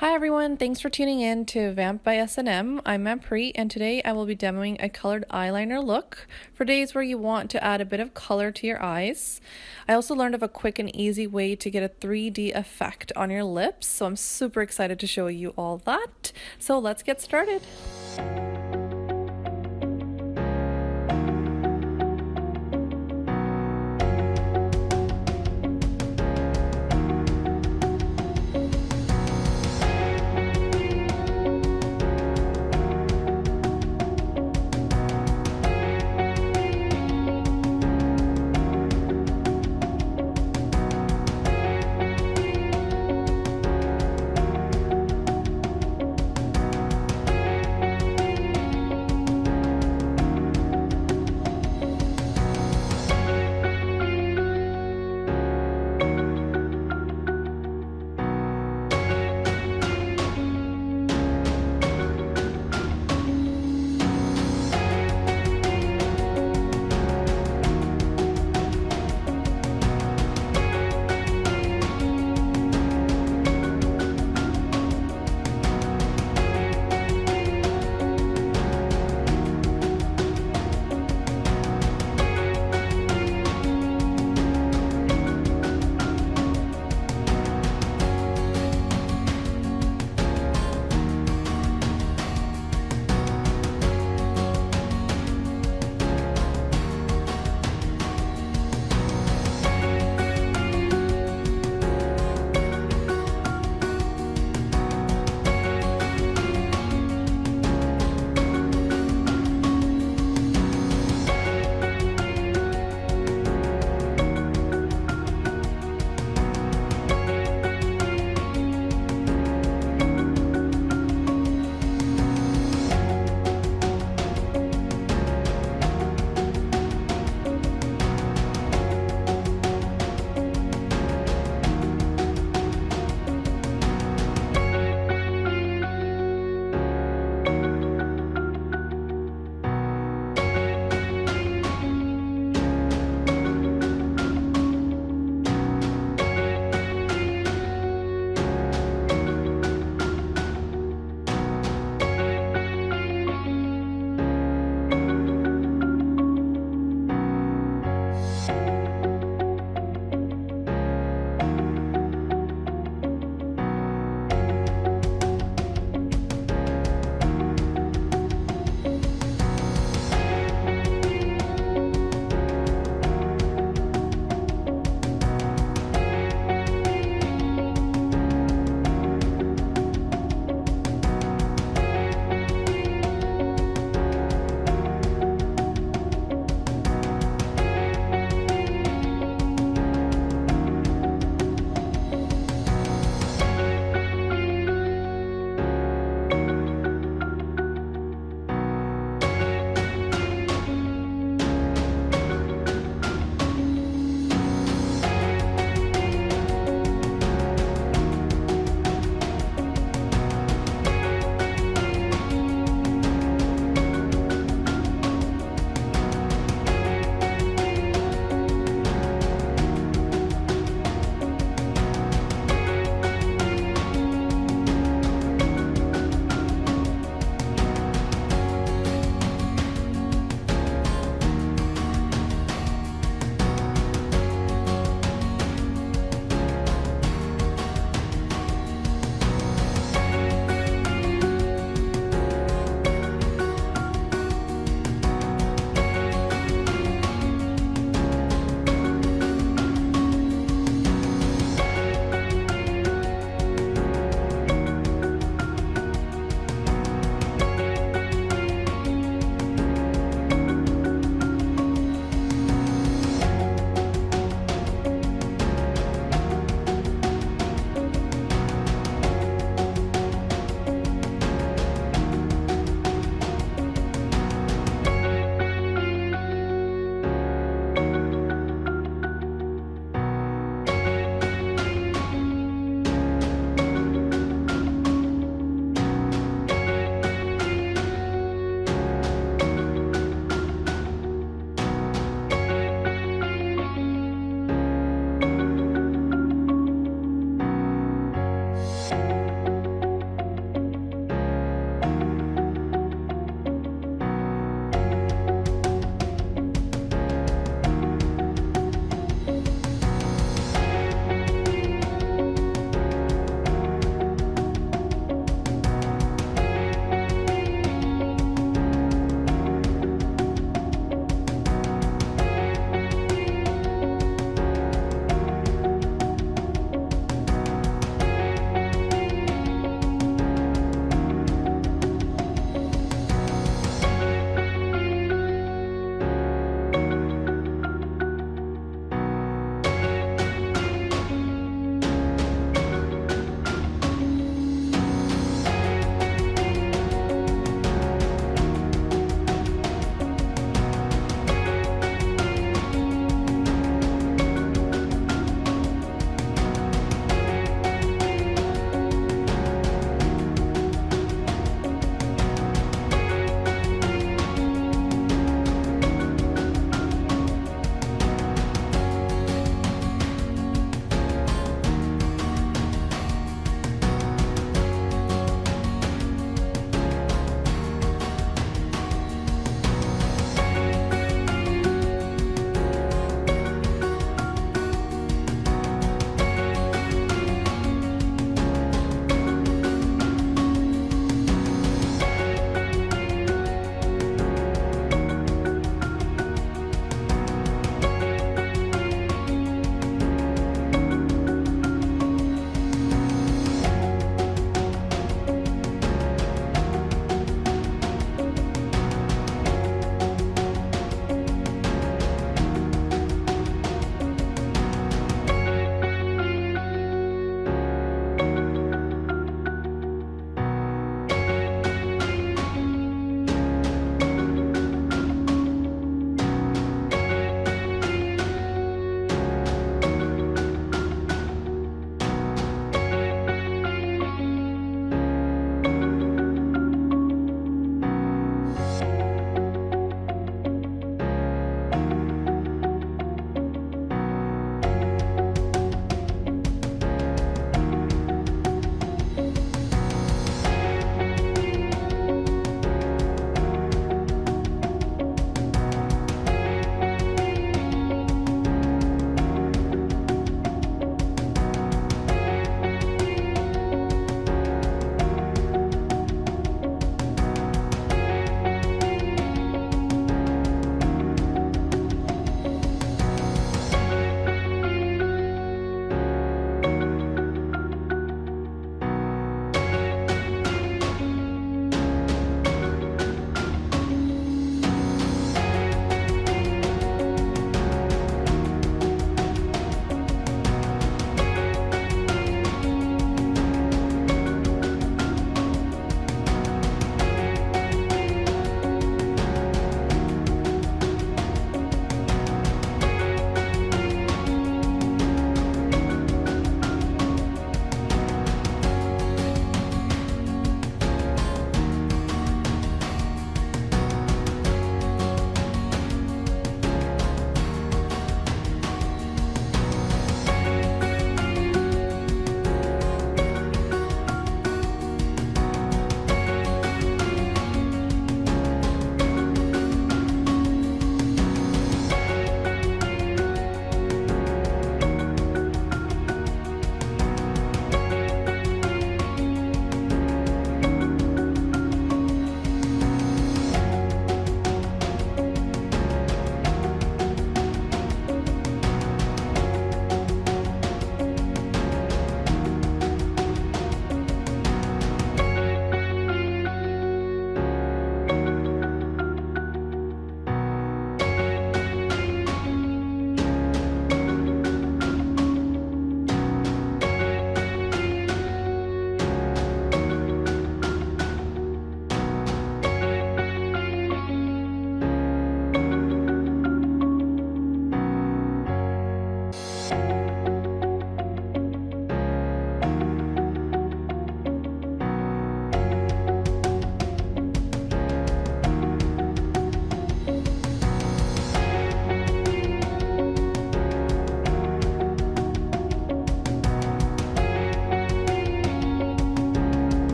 Hi everyone, thanks for tuning in to Vamp by S&M. I'm Mampri, and today I will be demoing a colored eyeliner look for days where you want to add a bit of color to your eyes. I also learned of a quick and easy way to get a 3D effect on your lips, so I'm super excited to show you all that. So let's get started.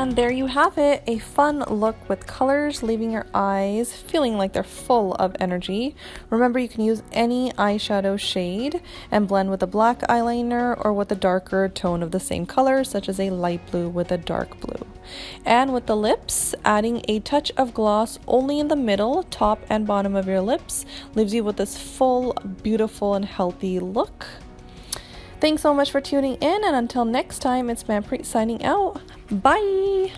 And there you have it, a fun look with colors, leaving your eyes feeling like they're full of energy. Remember, you can use any eyeshadow shade and blend with a black eyeliner or with a darker tone of the same color, such as a light blue with a dark blue. And with the lips, adding a touch of gloss only in the middle, top and bottom of your lips leaves you with this full, beautiful, and healthy look. Thanks so much for tuning in, and until next time, it's Mehr signing out. Bye!